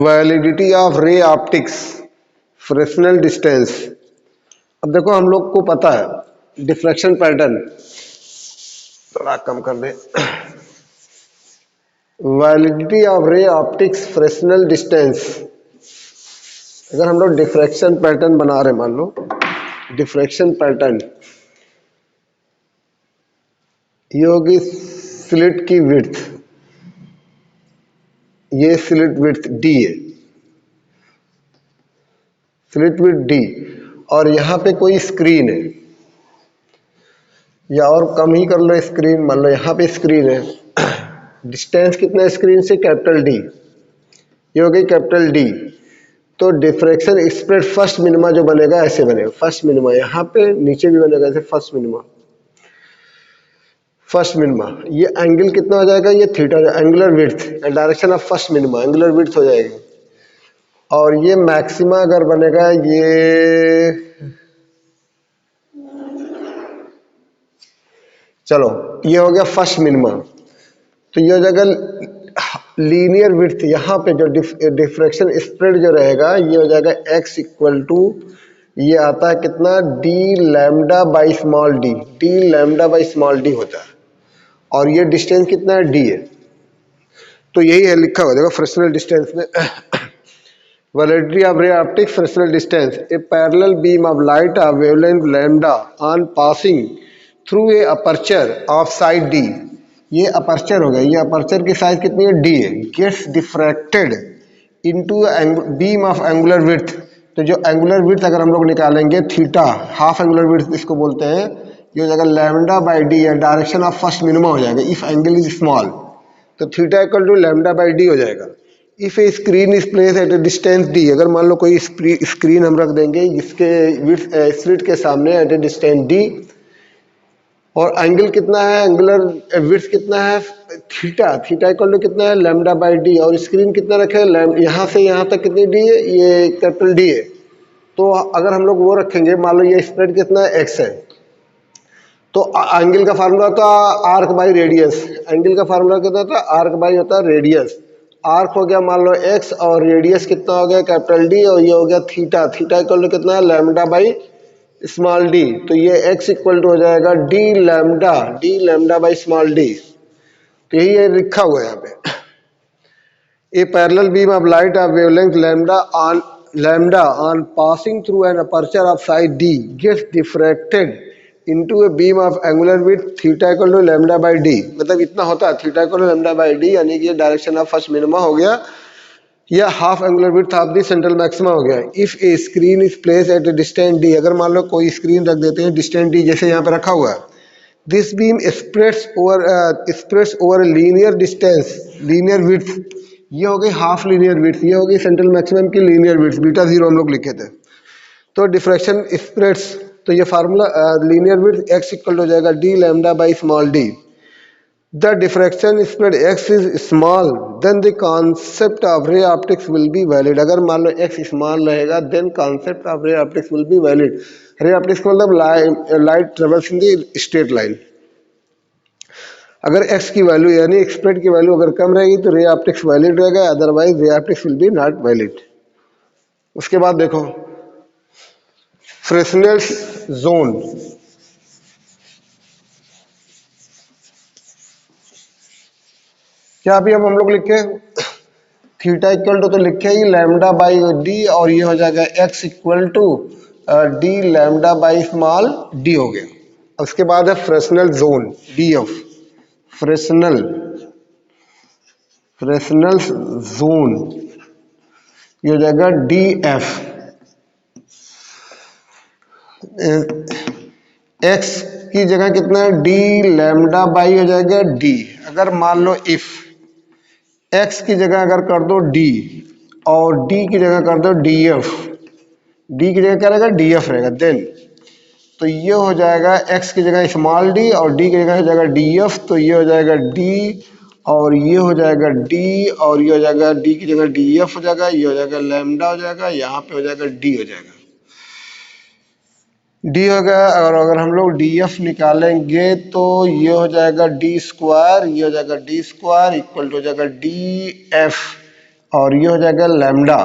Validity of ray optics, Fresnel distance. अब देखो हम लोग को पता है डिफ्रैक्शन पैटर्न, थोड़ा कम कर दे। Validity of ray optics Fresnel distance, अगर हम लोग डिफ्रैक्शन पैटर्न बना रहे, मान लो डिफ्रैक्शन पैटर्न, ये होगी स्लिट की विड्थ, ये स्लिट विड्थ डी है, स्लिट विड्थ डी, और यहां पे कोई स्क्रीन है, या और कम ही कर लो स्क्रीन, मान लो यहां पे स्क्रीन है, डिस्टेंस कितना है स्क्रीन से, कैपिटल डी, ये हो गई कैपिटल डी। तो डिफ्रैक्शन स्प्रेड फर्स्ट मिनिमा जो बनेगा ऐसे बनेगा, फर्स्ट मिनिमा यहाँ पे नीचे भी बनेगा ऐसे, फर्स्ट मिनिमा, फर्स्ट मिनिमा, ये एंगल कितना हो जाएगा, ये theta, angular width, direction of first minima angular width हो जाएगी। और ये मैक्सिमा अगर बनेगा, ये चलो ये हो गया फर्स्ट मिनिमा, तो ये हो जाएगा लीनियर विड्थ, यहाँ पे जो डिफ्रैक्शन स्प्रेड जो रहेगा ये हो जाएगा x इक्वल टू, ये आता है कितना, D lambda by small D, D lambda by small D होता है, और ये डिस्टेंस कितना है, डी है। तो यही है लिखा हुआ देखो फ्रेस्नेल डिस्टेंस में, validity of ray optics Fresnel distance, A parallel beam of light of wavelength lambda on passing through a aperture of side D, ये अपर्चर हो गया, ये अपर्चर की साइज कितनी है, डी है, gets diffracted into beam of angular width. तो जो एंगुलर विड्थ अगर हम लोग निकालेंगे थीटा, हाफ एंगुलर विड्थ इसको बोलते हैं, ये हो जाएगा लैम्डा बाई डी, या डायरेक्शन ऑफ फर्स्ट मिनिमा हो जाएगा, इफ एंगल इज स्मॉल, तो theta equal to lambda by D हो जाएगा। If a screen is place at a distance D, अगर मान लो कोई स्क्रीन हम रख देंगे जिसके विड्थ स्लिट के सामने एट ए डिस्टेंस डी, और एंगल कितना है, एंगुलर विड्थ कितना है, थीटा, थीटा इक्वल टू कितना है, लैम्डा बाई डी, और स्क्रीन कितना रखे, यहाँ से यहाँ तक कितनी डी है, ये कैपिटल डी है। तो अगर हम लोग वो रखेंगे, मान लो ये स्प्रेड कितना है, एक्स है, तो एंगल का फार्मूला होता है आर्क बाई रेडियस, एंगल का फार्मूला कितना होता है, आर्क बाई होता है रेडियस, आर्क हो गया मान लो एक्स, और रेडियस कितना हो गया, कैपिटल डी, और ये हो गया थीटा, थीटा इक्वल टू कितना है, लैम्डा बाई स्मॉल डी, तो ये x इक्वल टू हो जाएगा D lambda by small D. तो यही है लिखा हुआ है यहाँ पे, a parallel beam of light of wavelength lambda on passing through an aperture of side D gets diffracted into a beam of angular width theta equal to lambda by D, मतलब इतना होता है theta equal to lambda by D, यानी कि ये direction of first minima हो गया, या half angular width of the central maxima हो गया। If a screen is place at a distance D, अगर मान लो कोई स्क्रीन रख देते हैं डिस्टेंस डी, जैसे यहाँ पे रखा हुआ है, this beam spreads over linear distance, linear width, ये हो गई हाफ लीनियर विड्थ, ये हो गई सेंट्रल मैक्सिमम की लीनियर विड्थ, बीटा जीरो हम लोग लिखे थे। तो डिफ्रैक्शन स्प्रेड्स, तो ये formula linear width x equal हो जाएगा D lambda by small D. The diffraction spread x is small, then the concept of ray optics will be valid. अगर मान लो x small रहेगा, then concept of ray optics will be valid. ray optics का मतलब light travels in the straight line. अगर x की value यानी spread की value अगर कम रहेगी तो रे ऑप्टिक्स वैलिड रहेगा, otherwise ray optics will be not valid. उसके बाद देखो फ्रेस्नेल्स जोन, क्या अभी अब हम लोग लिखे थीटा इक्वल टू, तो लिखे ही लैम्डा बाई डी, और ये हो जाएगा x equal to D lambda by small D हो गया। उसके बाद है Fresnel zone D F, Fresnel zone, ये हो जाएगा डी एफ, x की जगह कितना है, डी लैम्डा बाई हो जाएगा डी। अगर मान लो इफ x की जगह अगर कर दो d, और d की जगह कर दो df, d की जगह क्या रहेगा, df रहेगा, देन तो ये हो जाएगा x की जगह स्मॉल d, और d की जगह हो जाएगा df, तो ये हो जाएगा d, और ये हो जाएगा d, और ये हो जाएगा d की जगह df हो जाएगा, ये हो जाएगा लैम्डा हो जाएगा, यहाँ पे हो जाएगा d हो जाएगा, d हो गया। और अगर हम लोग df निकालेंगे तो ये हो जाएगा d स्क्वायर, ये हो जाएगा d स्क्वायर इक्वल टू हो जाएगा df और ये हो जाएगा लैम्डा।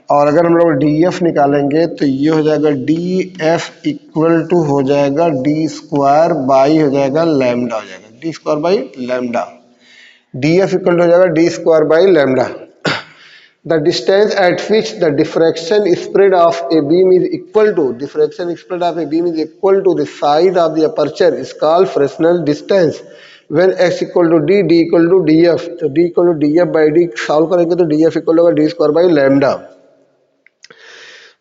और अगर हम लोग डी एफ निकालेंगे तो ये हो जाएगा डी एफ इक्वल टू हो जाएगा डी स्क्वायर बाई हो जाएगा लैम्डा, हो जाएगा D square by lambda. D F equal to हो जाएगा D square by lambda. The distance at which the diffraction spread of a beam is equal to the size of the aperture is called Fresnel distance. When x equal to d, d equal to df, तो d equal to df by d solve करेंगे तो df equal होगा d square by lambda.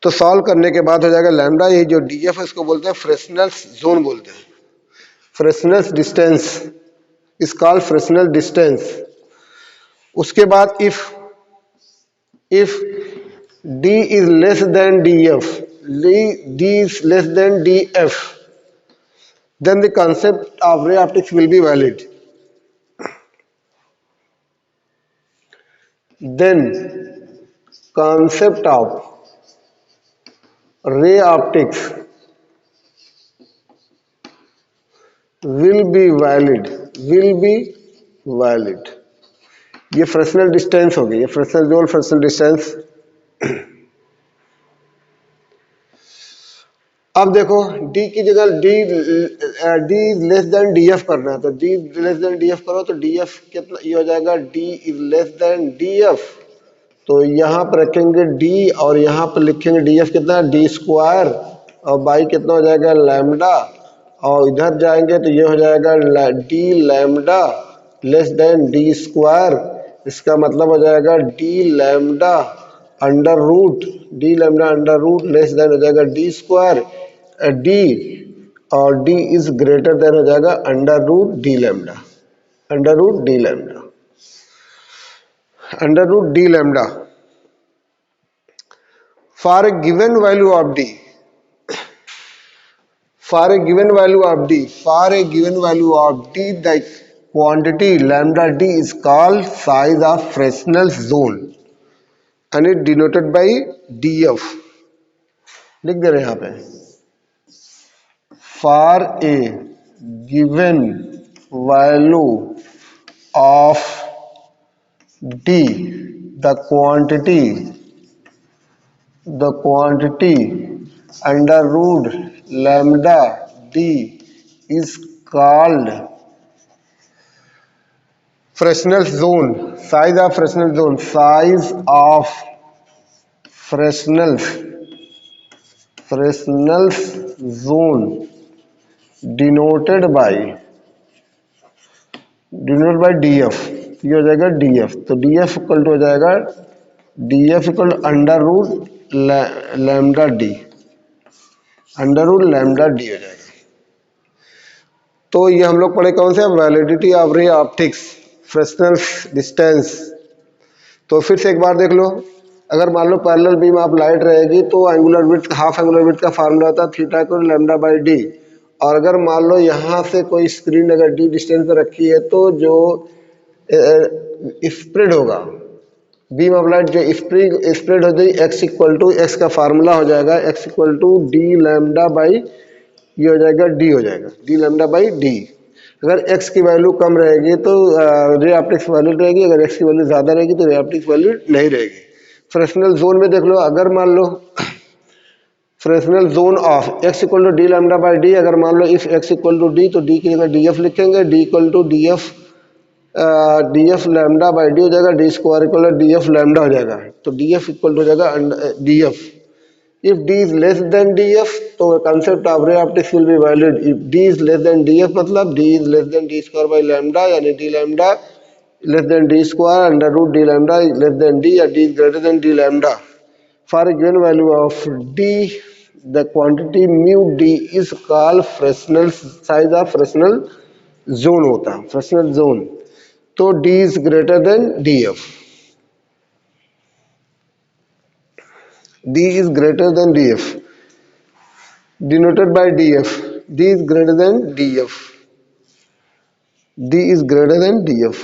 तो solve करने के बाद हो जाएगा लैम्डा, ये जो df है इसको बोलते हैं फ्रेस्नेल जोन बोलते हैं। Fresnel distance is called Fresnel distance. उसके बाद if d is less than df, d is less than df, then the concept of ray optics will be valid. Then concept of ray optics will be valid. ये Fresnel distance हो गई, ये Fresnel zone Fresnel distance. अब देखो d की जगह d less than df करना है, तो d लेस देन df करो तो df कितना ये हो जाएगा d is less than df। तो यहाँ पर रखेंगे d और यहाँ पर लिखेंगे df कितना d स्क्वायर और बाई कितना हो जाएगा लैम्डा, और इधर जाएंगे तो ये हो जाएगा d lambda less than d square. इसका मतलब हो जाएगा d lambda under root less than हो जाएगा d स्क्वायर d, और d इज ग्रेटर देन हो जाएगा under root d lambda for a given value of d the quantity lambda d is called size of Fresnel's zone and it denoted by df। लिख दे रहे हैं यहाँ पे for a given value of d the quantity under root lambda d is called Fresnel's zone, size of Fresnel's zone denoted by df। ये हो जाएगा df, तो df equal to हो जाएगा df equal under root lambda D हो जाएगा। तो ये हम लोग पढ़े कौन से, validity of ray optics, Fresnel distance. तो फिर से एक बार देख लो, अगर मान लो पैरेलल बीम ऑफ लाइट रहेगी तो angular width, half angular width का फार्मूला होता है थीटा को लैम्डा बाई डी। और अगर मान लो यहाँ से कोई स्क्रीन अगर डी डिस्टेंस पर रखी है तो जो स्प्रेड होगा बीम ऑफ लाइट जो स्प्रेड हो जाएगी एक्स का फार्मूला हो जाएगा X equal to D lambda by ये हो जाएगा डी हो जाएगा डी लैम्डा बाई डी। अगर x की वैल्यू कम रहेगी तो रे ऑप्टिक्स वैलिड रहेगी, अगर x की वैल्यू ज़्यादा रहेगी तो रे ऑप्टिक्स वैलिड नहीं रहेगी। फ्रेस्नेल जोन में देख लो, अगर मान लो Fresnel zone of x equal to D lambda by D, अगर मान लो if x equal to D तो d की जगह df लिखेंगे, d equal to df lambda by D हो जाएगा, D square equal to df lambda हो जाएगा, तो df इक्वल हो जाएगा df। If d is less than df, तो concept of ray optics will be valid. If d is less than df मतलब d is less than d square by lambda, यानी d lambda less than d square under root d lambda less than d, या d is greater than d lambda. For a given value of d, the quantity mu d is called Fresnel size of Fresnel zone होता है, Fresnel zone। तो d is greater than df, d is greater than df denoted by df, d is greater than df, d is greater than df।